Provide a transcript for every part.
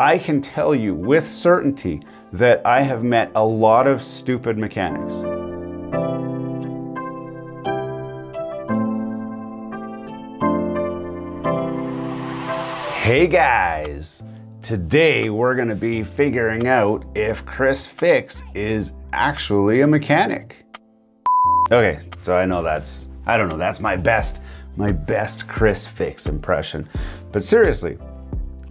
I can tell you with certainty that I have met a lot of stupid mechanics. Hey guys! Today we're going to be figuring out if Chris Fix is actually a mechanic. Okay, so I know that's my best Chris Fix impression. But seriously,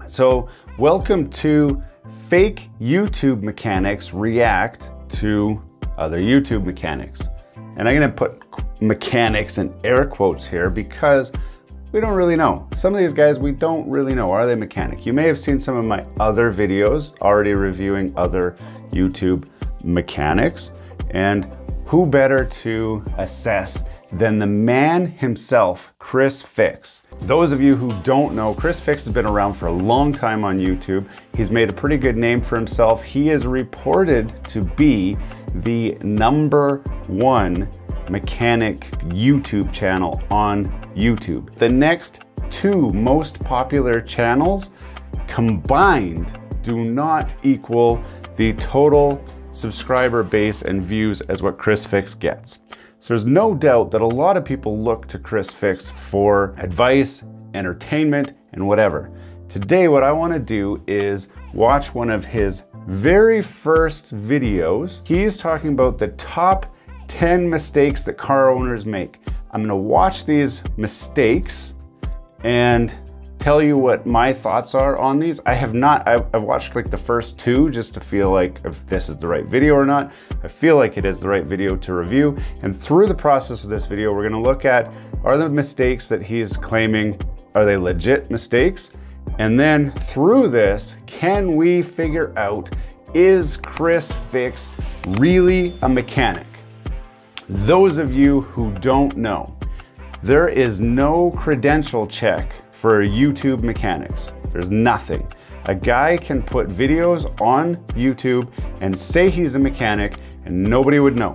so welcome to Fake YouTube Mechanics React to Other YouTube Mechanics. And I'm gonna put mechanics in air quotes here because we don't really know. Some of these guys we don't really know. Are they mechanic? You may have seen some of my other videos already reviewing other YouTube mechanics, and who better to assess than the man himself, Chris Fix. Those of you who don't know, Chris Fix has been around for a long time on YouTube. He's made a pretty good name for himself. He is reported to be the #1 mechanic YouTube channel on YouTube. The next two most popular channels combined do not equal the total subscriber base and views as what Chris Fix gets. So there's no doubt that a lot of people look to Chris Fix for advice, entertainment, and whatever. Today, what I want to do is watch one of his very first videos. He's talking about the top 10 mistakes that car owners make. I'm going to watch these mistakes and tell you what my thoughts are on these. I've watched like the first two just to feel like if this is the right video or not. I feel like it is the right video to review. And through the process of this video, we're gonna look at, are the mistakes that he's claiming, are they legit mistakes? And then through this, can we figure out, is Chris Fix really a mechanic? Those of you who don't know, there is no credential check for YouTube mechanics. There's nothing. A guy can put videos on YouTube and say he's a mechanic and nobody would know.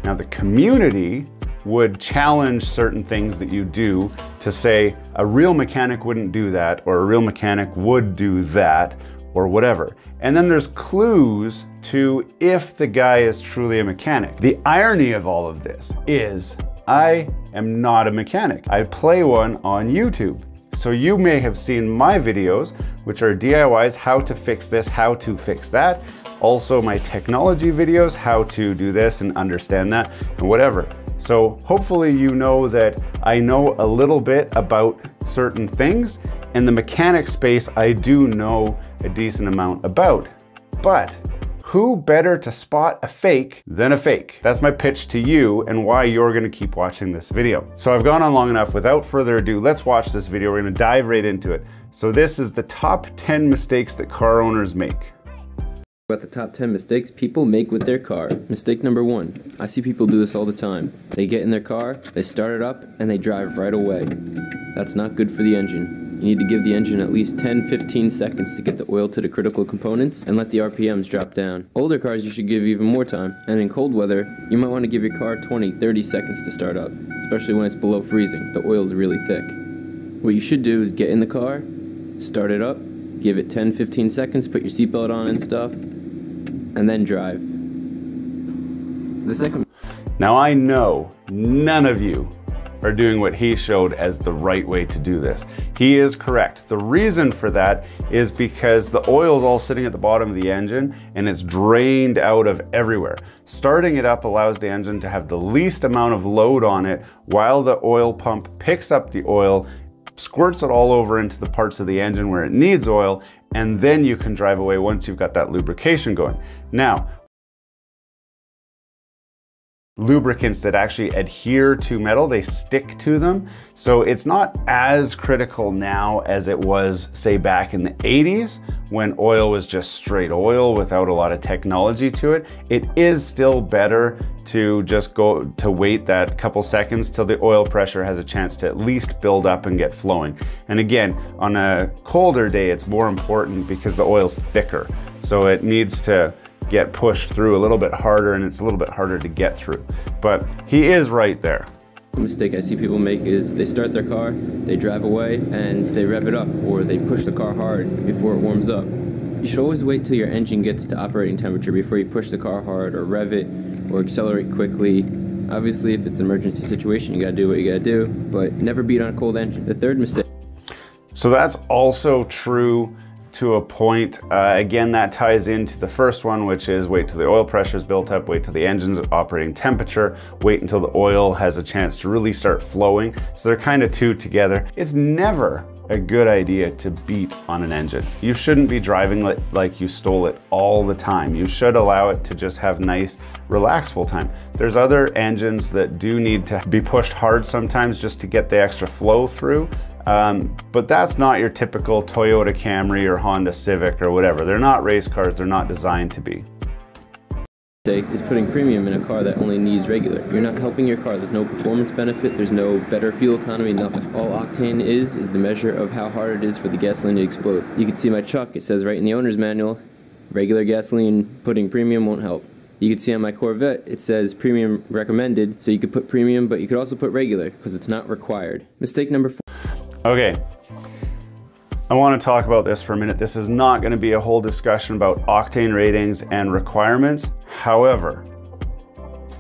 Now the community would challenge certain things that you do to say a real mechanic wouldn't do that, or a real mechanic would do that, or whatever. And then there's clues to if the guy is truly a mechanic. The irony of all of this is I am not a mechanic. I play one on YouTube. So you may have seen my videos, which are DIYs, how to fix this, how to fix that. Also my technology videos, how to do this and understand that and whatever. So hopefully you know that I know a little bit about certain things, and the mechanic space I do know a decent amount about. But who better to spot a fake than a fake? That's my pitch to you and why you're gonna keep watching this video. So I've gone on long enough. Without further ado, let's watch this video. We're gonna dive right into it. So this is the top 10 mistakes that car owners make. About the top 10 mistakes people make with their car. Mistake number 1. I see people do this all the time. They get in their car, they start it up, and they drive right away. That's not good for the engine. You need to give the engine at least 10-15 seconds to get the oil to the critical components and let the RPMs drop down. Older cars you should give even more time, and in cold weather, you might want to give your car 20-30 seconds to start up, especially when it's below freezing. The oil's really thick. What you should do is get in the car, start it up, give it 10-15 seconds, put your seatbelt on and stuff, and then drive. The second. Now I know none of you are doing what he showed as the right way to do this. He is correct. The reason for that is because the oil is all sitting at the bottom of the engine and it's drained out of everywhere. Starting it up allows the engine to have the least amount of load on it while the oil pump picks up the oil, squirts it all over into the parts of the engine where it needs oil, and then you can drive away once you've got that lubrication going. Now, lubricants that actually adhere to metal, they stick to them. So it's not as critical now as it was, say, back in the 80s when oil was just straight oil without a lot of technology to it. It is still better to just go to wait that couple seconds till the oil pressure has a chance to at least build up and get flowing. And again, on a colder day, it's more important because the oil's thicker. So it needs to get pushed through a little bit harder, and it's a little bit harder to get through. But he is right there. The mistake I see people make is they start their car, they drive away, and they rev it up, or they push the car hard before it warms up. You should always wait till your engine gets to operating temperature before you push the car hard, or rev it, or accelerate quickly. Obviously, if it's an emergency situation, you gotta do what you gotta do, but never beat on a cold engine. The third mistake. So that's also true to a point. Again, that ties into the first one, which is wait till the oil pressure is built up, wait till the engine's at operating temperature, wait until the oil has a chance to really start flowing. So they're kind of two together. It's never a good idea to beat on an engine. You shouldn't be driving like you stole it all the time. You should allow it to just have nice, relaxful time. There's other engines that do need to be pushed hard sometimes just to get the extra flow through. But that's not your typical Toyota Camry or Honda Civic or whatever. They're not race cars, they're not designed to be. Is putting premium in a car that only needs regular. You're not helping your car. There's no performance benefit, there's no better fuel economy, nothing. All octane is the measure of how hard it is for the gasoline to explode. You can see my truck, it says right in the owner's manual, regular gasoline, putting premium won't help. You can see on my Corvette, it says premium recommended, so you could put premium, but you could also put regular, because it's not required. Mistake number 4. Okay, I want to talk about this for a minute. This is not going to be a whole discussion about octane ratings and requirements. However,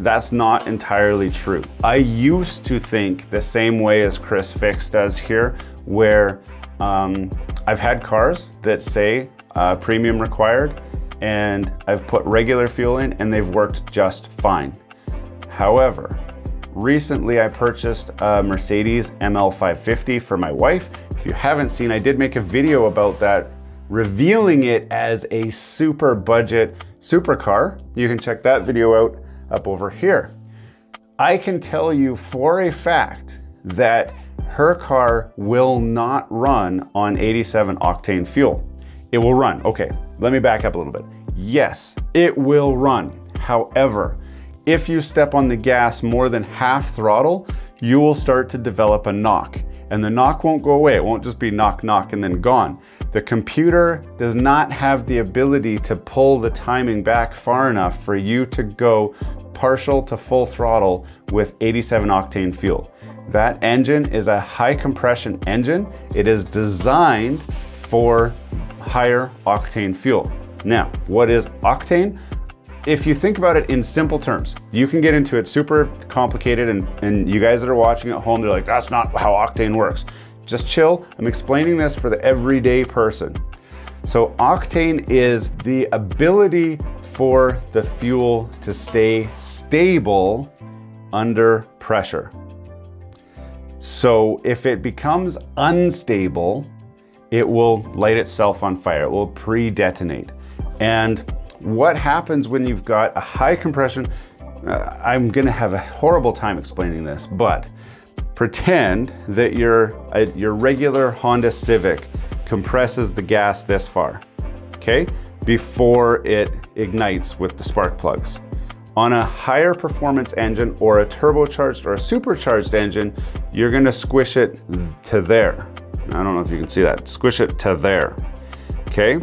that's not entirely true. I used to think the same way as Chris Fix does here, where I've had cars that say premium required, and I've put regular fuel in and they've worked just fine. However, recently I purchased a Mercedes ML550 for my wife. If you haven't seen, I did make a video about that, revealing it as a super budget supercar. You can check that video out up over here. I can tell you for a fact that her car will not run on 87 octane fuel. It will run. Okay, let me back up a little bit. Yes, it will run. However, if you step on the gas more than half throttle, you will start to develop a knock. And the knock won't go away. It won't just be knock, knock, and then gone. The computer does not have the ability to pull the timing back far enough for you to go partial to full throttle with 87 octane fuel. That engine is a high compression engine. It is designed for higher octane fuel. Now, what is octane? If you think about it in simple terms, you can get into it super complicated, and you guys that are watching at home, they're like, that's not how octane works. Just chill, I'm explaining this for the everyday person. So octane is the ability for the fuel to stay stable under pressure. So if it becomes unstable, it will light itself on fire. It will pre-detonate. And what happens when you've got a high compression, I'm gonna have a horrible time explaining this, but pretend that your regular Honda Civic compresses the gas this far, okay? Before it ignites with the spark plugs. On a higher performance engine or a turbocharged or a supercharged engine, you're gonna squish it to there. I don't know if you can see that. Squish it to there, okay?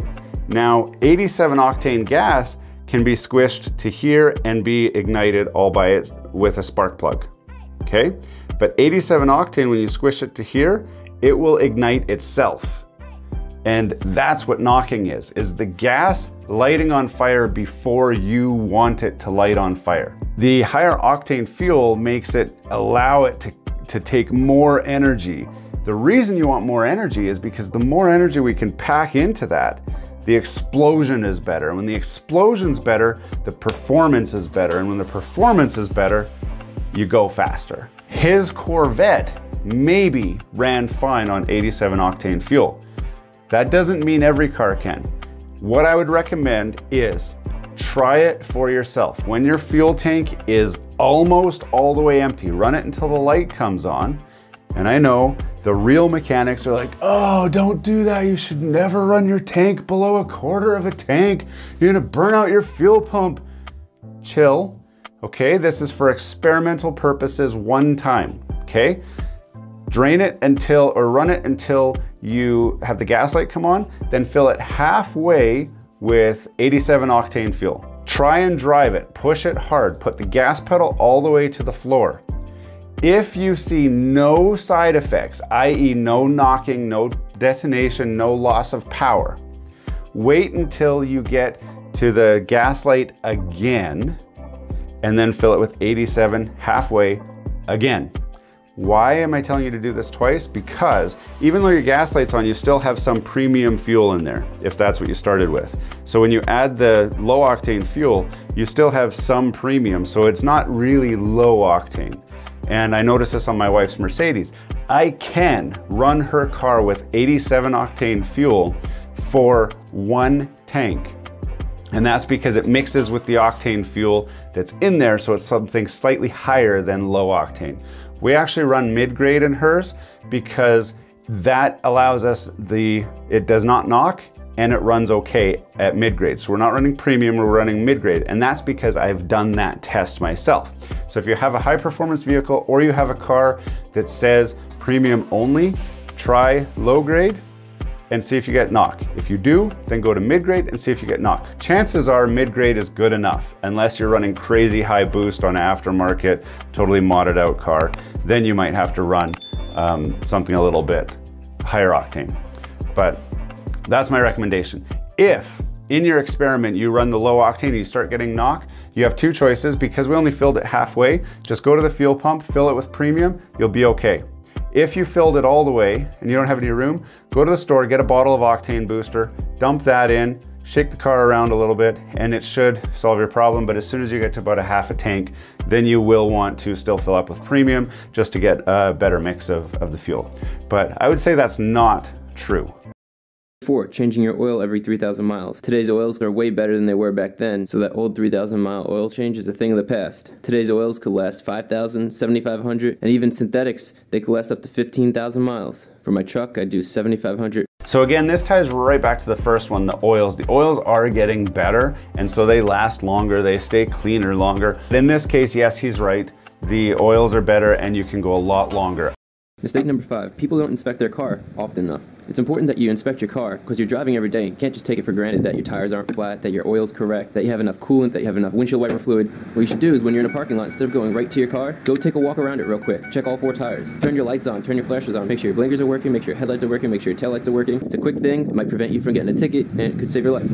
Now, 87 octane gas can be squished to here and be ignited all by it with a spark plug, okay? But 87 octane, when you squish it to here, it will ignite itself. And that's what knocking is the gas lighting on fire before you want it to light on fire. The higher octane fuel makes it allow it to take more energy. The reason you want more energy is because the more energy we can pack into that, the explosion is better. And when the explosion's better, the performance is better. And when the performance is better, you go faster. His Corvette maybe ran fine on 87 octane fuel. That doesn't mean every car can. What I would recommend is try it for yourself. When your fuel tank is almost all the way empty, run it until the light comes on. And I know the real mechanics are like, oh, don't do that. You should never run your tank below a quarter of a tank. You're gonna burn out your fuel pump. Chill, okay? This is for experimental purposes one time, okay? Drain it until, or run it until you have the gas light come on, then fill it halfway with 87 octane fuel. Try and drive it, push it hard, put the gas pedal all the way to the floor. If you see no side effects, i.e. no knocking, no detonation, no loss of power, wait until you get to the gas light again and then fill it with 87 halfway again. Why am I telling you to do this twice? Because even though your gas light's on, you still have some premium fuel in there, if that's what you started with. So when you add the low octane fuel, you still have some premium, so it's not really low octane. And I noticed this on my wife's Mercedes. I can run her car with 87 octane fuel for one tank. And that's because it mixes with the octane fuel that's in there, so it's something slightly higher than low octane. We actually run mid-grade in hers because that allows us it does not knock and it runs okay at mid-grade. So we're not running premium, we're running mid-grade. And that's because I've done that test myself. So if you have a high performance vehicle or you have a car that says premium only, try low grade and see if you get knock. If you do, then go to mid-grade and see if you get knock. Chances are mid-grade is good enough, unless you're running crazy high boost on an aftermarket, totally modded out car, then you might have to run something a little bit higher octane. But that's my recommendation. If in your experiment you run the low octane and you start getting knock, you have two choices. Because we only filled it halfway, just go to the fuel pump, fill it with premium, you'll be okay. If you filled it all the way and you don't have any room, go to the store, get a bottle of octane booster, dump that in, shake the car around a little bit, and it should solve your problem. But as soon as you get to about a half a tank, then you will want to still fill up with premium just to get a better mix of the fuel. But I would say that's not true. 4. Changing your oil every 3,000 miles. Today's oils are way better than they were back then, so that old 3,000 mile oil change is a thing of the past. Today's oils could last 5,000, 7,500, and even synthetics, they could last up to 15,000 miles. For my truck, I do 7,500. So again, this ties right back to the first one, the oils. The oils are getting better, and so they last longer, they stay cleaner longer. In this case, yes, he's right. The oils are better and you can go a lot longer. Mistake number 5. People don't inspect their car often enough. It's important that you inspect your car because you're driving every day. You can't just take it for granted that your tires aren't flat, that your oil's correct, that you have enough coolant, that you have enough windshield wiper fluid. What you should do is when you're in a parking lot, instead of going right to your car, go take a walk around it real quick. Check all 4 tires. Turn your lights on, turn your flashers on, make sure your blinkers are working, make sure your headlights are working, make sure your taillights are working. It's a quick thing. It might prevent you from getting a ticket and it could save your life.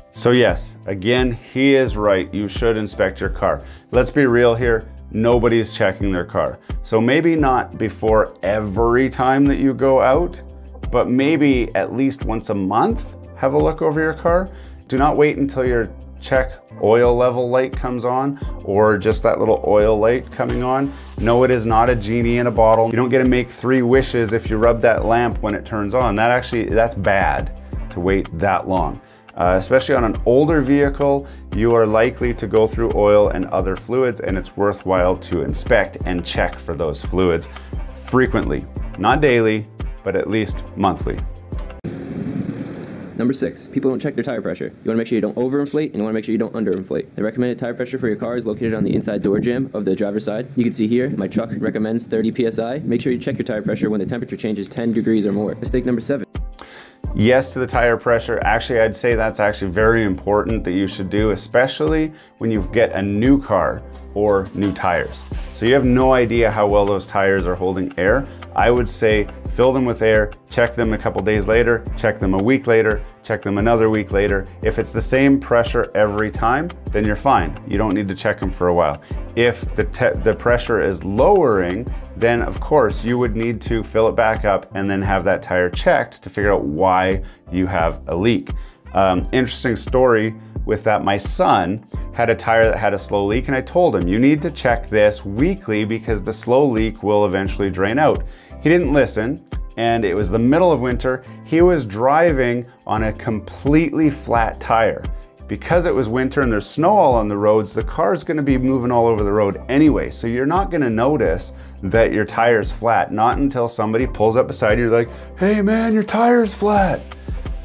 So yes, again, he is right. You should inspect your car. Let's be real here. Nobody's checking their car. So maybe not before every time that you go out, but maybe at least once a month, have a look over your car. Do not wait until your check oil level light comes on or just that little oil light coming on. No, it is not a genie in a bottle. You don't get to make 3 wishes if you rub that lamp when it turns on. That's bad to wait that long. Especially on an older vehicle, you are likely to go through oil and other fluids, and it's worthwhile to inspect and check for those fluids frequently. Not daily, but at least monthly. Number 6. People don't check their tire pressure. You want to make sure you don't overinflate and you want to make sure you don't underinflate. The recommended tire pressure for your car is located on the inside door jamb of the driver's side. You can see here, my truck recommends 30 psi. Make sure you check your tire pressure when the temperature changes 10 degrees or more. Mistake number 7. Yes to the tire pressure. Actually, I'd say that's actually very important that you should do, especially when you get a new car or new tires. So you have no idea how well those tires are holding air. I would say fill them with air, check them a couple days later, check them a week later, check them another week later. If it's the same pressure every time, then you're fine. You don't need to check them for a while. If the pressure is lowering, then of course you would need to fill it back up and then have that tire checked to figure out why you have a leak. Interesting story with that, my son had a tire that had a slow leak and I told him, you need to check this weekly because the slow leak will eventually drain out. He didn't listen, and it was the middle of winter. He was driving on a completely flat tire. Because it was winter and there's snow all on the roads, the car's gonna be moving all over the road anyway, so you're not gonna notice that your tire's flat, not until somebody pulls up beside you, like, hey man, your tire's flat.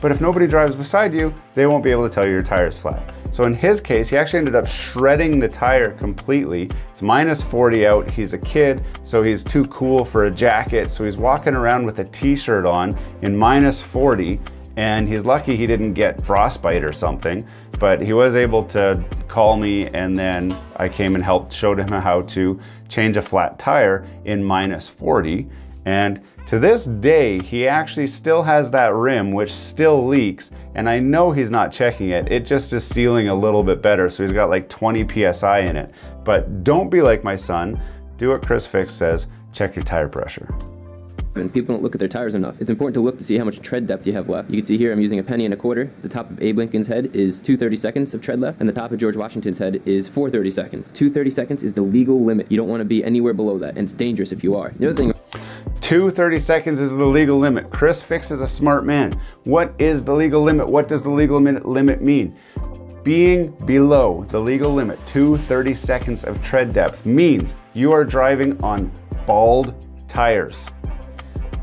But if nobody drives beside you, they won't be able to tell you your tire's flat. So in his case, he actually ended up shredding the tire completely. It's minus 40 out, he's a kid, so he's too cool for a jacket, so he's walking around with a t-shirt on in minus 40, and he's lucky he didn't get frostbite or something, but he was able to call me, and then I came and showed him how to change a flat tire in -40. And to this day, he actually still has that rim, which still leaks, and I know he's not checking it. It just is sealing a little bit better, so he's got like 20 PSI in it. But don't be like my son. Do what Chris Fix says, check your tire pressure. And people don't look at their tires enough. It's important to look to see how much tread depth you have left. You can see here I'm using a 1.25 penny. The top of Abe Lincoln's head is 2/32 of tread left, and the top of George Washington's head is 4/32. 2/32 is the legal limit. You don't want to be anywhere below that, and it's dangerous if you are. The other thing, 2/32 is the legal limit. Chris Fix is a smart man. What is the legal limit? What does the legal limit mean? Being below the legal limit, 2/32 of tread depth, means you are driving on bald tires.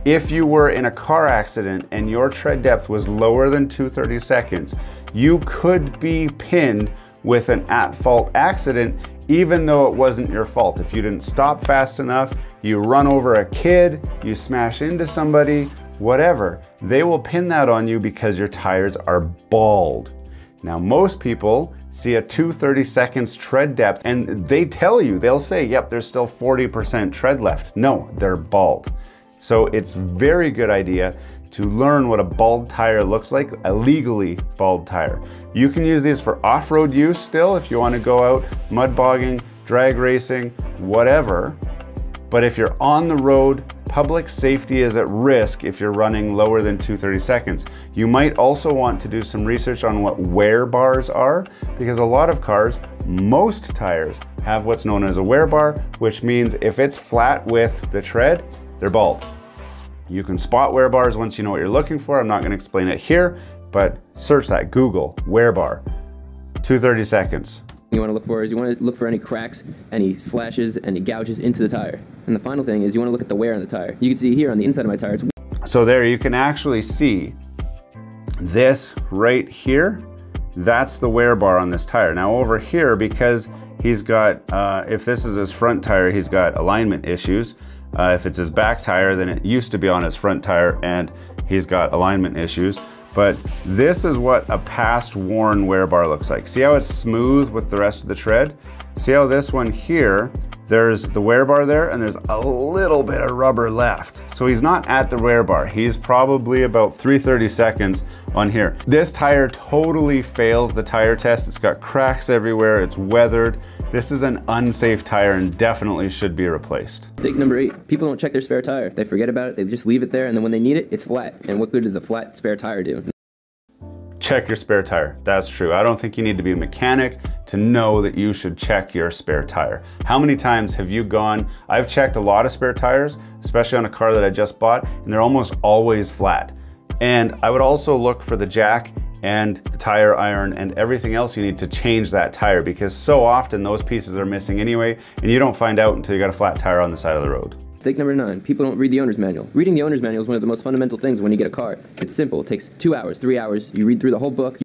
If you were in a car accident and your tread depth was lower than 2/32, you could be pinned with an at-fault accident even though it wasn't your fault. If you didn't stop fast enough, you run over a kid, you smash into somebody, whatever, they will pin that on you because your tires are bald. Now, most people see a 2/32 tread depth and they tell you, they'll say, yep, there's still 40% tread left. No, they're bald. So it's very good idea to learn what a bald tire looks like, a legally bald tire. You can use these for off-road use still if you want to go out mud bogging, drag racing, whatever. But if you're on the road, public safety is at risk if you're running lower than 2/32. You might also want to do some research on what wear bars are, because a lot of cars, most tires, have what's known as a wear bar, which means if it's flat with the tread, they're bald. You can spot wear bars once you know what you're looking for. I'm not going to explain it here, but search that, Google wear bar, 2/32. you want to look for is you want to look for any cracks, any slashes, any gouges into the tire. And the final thing is you want to look at the wear on the tire. You can see here on the inside of my tire. So there you can actually see this right here. That's the wear bar on this tire. Now over here, because he's got, if this is his front tire, he's got alignment issues. If it's his back tire, then it used to be on his front tire and he's got alignment issues. But this is what a past worn wear bar looks like. See how it's smooth with the rest of the tread? See how this one here, there's the wear bar there and there's a little bit of rubber left. So he's not at the wear bar. He's probably about 3/32 on here. This tire totally fails the tire test. It's got cracks everywhere, it's weathered. This is an unsafe tire and definitely should be replaced. Mistake number 8, people don't check their spare tire. They forget about it, they just leave it there, and then when they need it, it's flat. And what good does a flat spare tire do? Check your spare tire. That's true. I don't think you need to be a mechanic to know that you should check your spare tire. How many times have you gone, I've checked a lot of spare tires, especially on a car that I just bought, and they're almost always flat. And I would also look for the jack and the tire iron and everything else you need to change that tire, because so often those pieces are missing anyway, and you don't find out until you got a flat tire on the side of the road. Mistake number 9, people don't read the owner's manual. Reading the owner's manual is one of the most fundamental things when you get a car. It's simple, it takes 2 hours, 3 hours, you read through the whole book.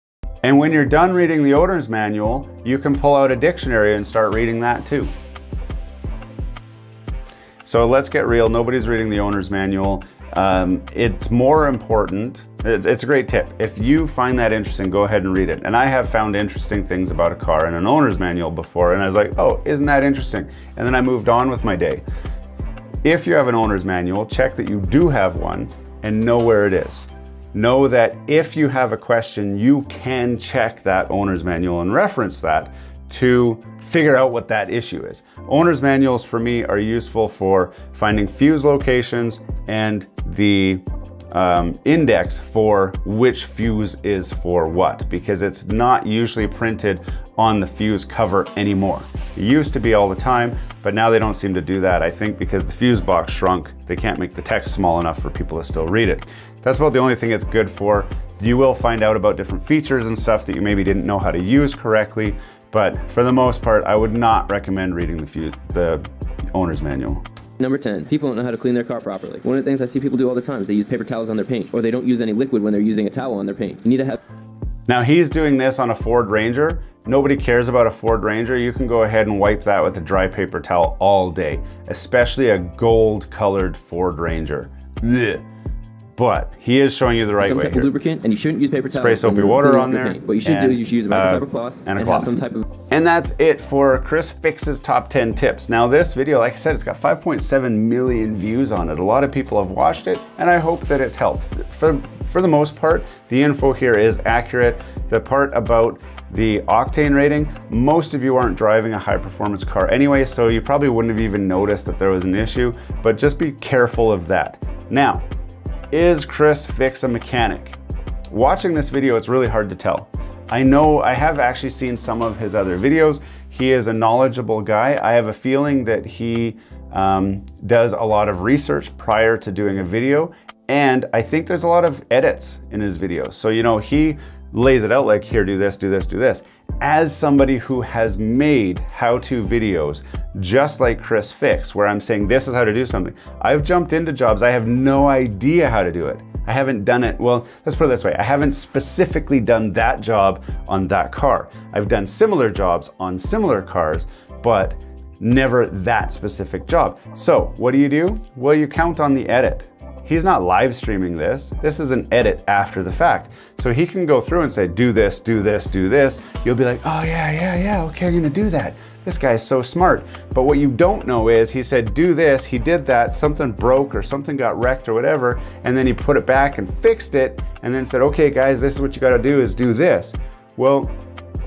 And when you're done reading the owner's manual, you can pull out a dictionary and start reading that too. So let's get real, nobody's reading the owner's manual. It's more important, it's a great tip. If you find that interesting, go ahead and read it. And I have found interesting things about a car in an owner's manual before, and I was like, oh, isn't that interesting? And then I moved on with my day. If you have an owner's manual, check that you do have one and know where it is. Know that if you have a question, you can check that owner's manual and reference that to figure out what that issue is. Owner's manuals for me are useful for finding fuse locations and the index for which fuse is for what, because it's not usually printed on the fuse cover anymore. It used to be all the time, but now they don't seem to do that. I think because the fuse box shrunk, they can't make the text small enough for people to still read it. That's about the only thing it's good for. You will find out about different features and stuff that you maybe didn't know how to use correctly, but for the most part, I would not recommend reading the owner's manual. Number 10, people don't know how to clean their car properly. One of the things I see people do all the time is they use paper towels on their paint, or they don't use any liquid when they're using a towel on their paint. You need to have... Now he's doing this on a Ford Ranger. Nobody cares about a Ford Ranger. You can go ahead and wipe that with a dry paper towel all day, especially a gold colored Ford Ranger. Blech. but he is showing you the right some way type here. of lubricant, and you shouldn't use paper towels. Spray soapy water on there. What you should do is you should use a microfiber cloth and a have cloth. some type of. And that's it for Chris Fix's top 10 tips. Now this video, like I said, it's got 5.7 million views on it. A lot of people have watched it, and I hope that it's helped. For the most part, the info here is accurate. The part about the octane rating, most of you aren't driving a high performance car anyway, so you probably wouldn't have even noticed that there was an issue, but just be careful of that. Now, is Chris Fix a mechanic? Watching this video, it's really hard to tell. I know I have actually seen some of his other videos. He is a knowledgeable guy. I have a feeling that he does a lot of research prior to doing a video, and I think there's a lot of edits in his videos. So, you know, he lays it out like, here, do this, do this, do this. As somebody who has made how-to videos, just like Chris Fix, where I'm saying this is how to do something, I've jumped into jobs, I have no idea how to do it. I haven't done it, well, let's put it this way, I haven't specifically done that job on that car. I've done similar jobs on similar cars, but never that specific job. So what do? Well, you count on the edit. He's not live streaming this. This is an edit after the fact. So he can go through and say, do this, do this, do this. You'll be like, oh yeah, okay, I'm gonna do that. This guy's so smart. But what you don't know is he said, do this, he did that, something broke or something got wrecked or whatever, and then he put it back and fixed it, and then said, okay guys, this is what you gotta do is do this. Well,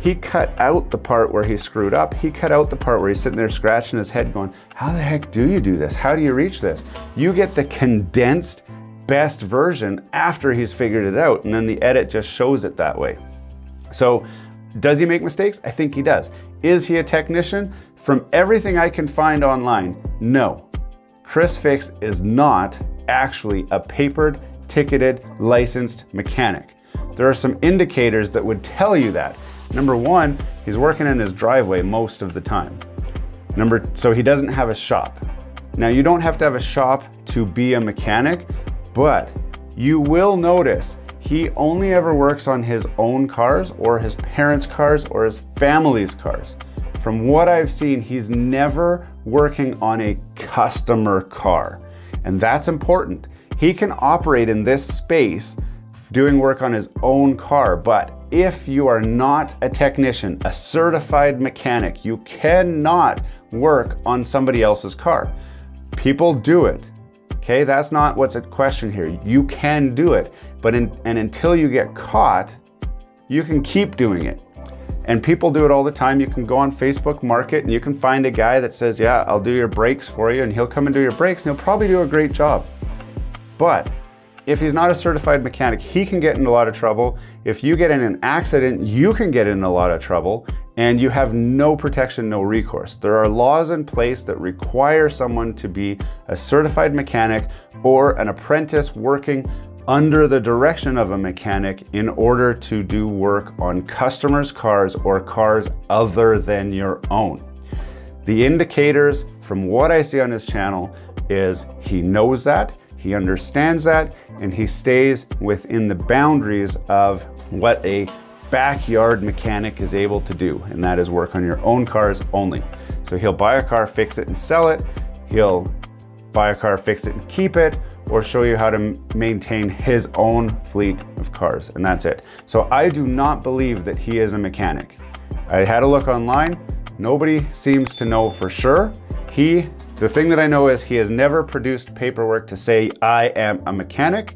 he cut out the part where he screwed up. He cut out the part where he's sitting there scratching his head going, how the heck do you do this? How do you reach this? You get the condensed best version after he's figured it out, and then the edit just shows it that way. So does he make mistakes? I think he does. Is he a technician? From everything I can find online, no. Chris Fix is not actually a papered, ticketed, licensed mechanic. There are some indicators that would tell you that. Number one, he's working in his driveway most of the time. So he doesn't have a shop. Now you don't have to have a shop to be a mechanic, but you will notice he only ever works on his own cars or his parents' cars or his family's cars. From what I've seen, he's never working on a customer car. And that's important. He can operate in this space doing work on his own car, but if you are not a technician, a certified mechanic, you cannot work on somebody else's car. People do it, okay? That's not what's at question here. You can do it, but until you get caught, you can keep doing it. And people do it all the time. You can go on Facebook Market and you can find a guy that says, yeah, I'll do your brakes for you, and he'll come and do your brakes and he'll probably do a great job. But if he's not a certified mechanic, he can get in a lot of trouble. If you get in an accident, you can get in a lot of trouble, and you have no protection, no recourse. There are laws in place that require someone to be a certified mechanic or an apprentice working under the direction of a mechanic in order to do work on customers' cars or cars other than your own. The indicators from what I see on his channel is he knows that, he understands that, and he stays within the boundaries of what a backyard mechanic is able to do, and that is work on your own cars only. So he'll buy a car, fix it, and sell it. He'll buy a car, fix it, and keep it, or show you how to maintain his own fleet of cars, and that's it. So I do not believe that he is a mechanic. I had a look online. Nobody seems to know for sure. The thing that I know is he has never produced paperwork to say, I am a mechanic,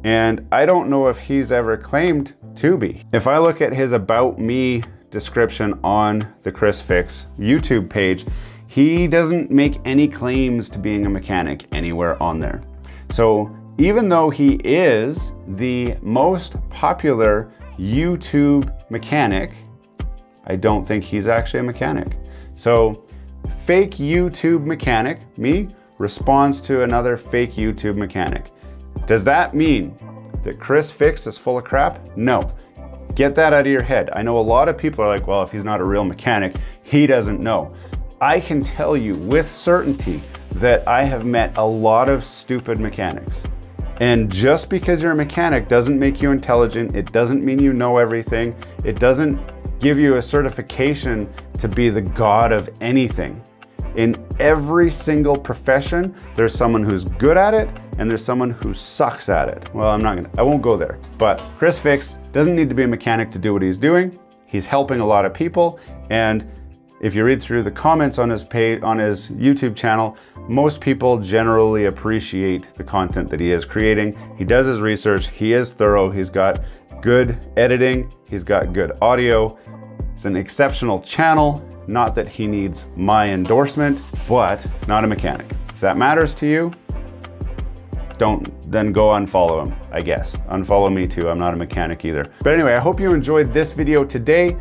and I don't know if he's ever claimed to be. If I look at his About Me description on the Chris Fix YouTube page, he doesn't make any claims to being a mechanic anywhere on there. So even though he is the most popular YouTube mechanic, I don't think he's actually a mechanic. So fake YouTube mechanic, me, responds to another fake YouTube mechanic. Does that mean that Chris Fix is full of crap? No. Get that out of your head. I know a lot of people are like, well, if he's not a real mechanic, he doesn't know. I can tell you with certainty that I have met a lot of stupid mechanics. And just because you're a mechanic doesn't make you intelligent. It doesn't mean you know everything. It doesn't give you a certification to be the god of anything. In every single profession, there's someone who's good at it and there's someone who sucks at it. Well, I won't go there. But Chris Fix doesn't need to be a mechanic to do what he's doing. He's helping a lot of people, and if you read through the comments on his page, on his YouTube channel, most people generally appreciate the content that he is creating. He does his research, he is thorough, he's got good editing, he's got good audio. It's an exceptional channel. Not that he needs my endorsement, but not a mechanic. If that matters to you, then go unfollow him, I guess. Unfollow me too, I'm not a mechanic either. But anyway, I hope you enjoyed this video today.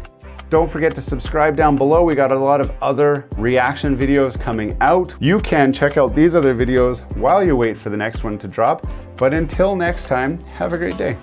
Don't forget to subscribe down below. We got a lot of other reaction videos coming out. You can check out these other videos while you wait for the next one to drop. But until next time, have a great day.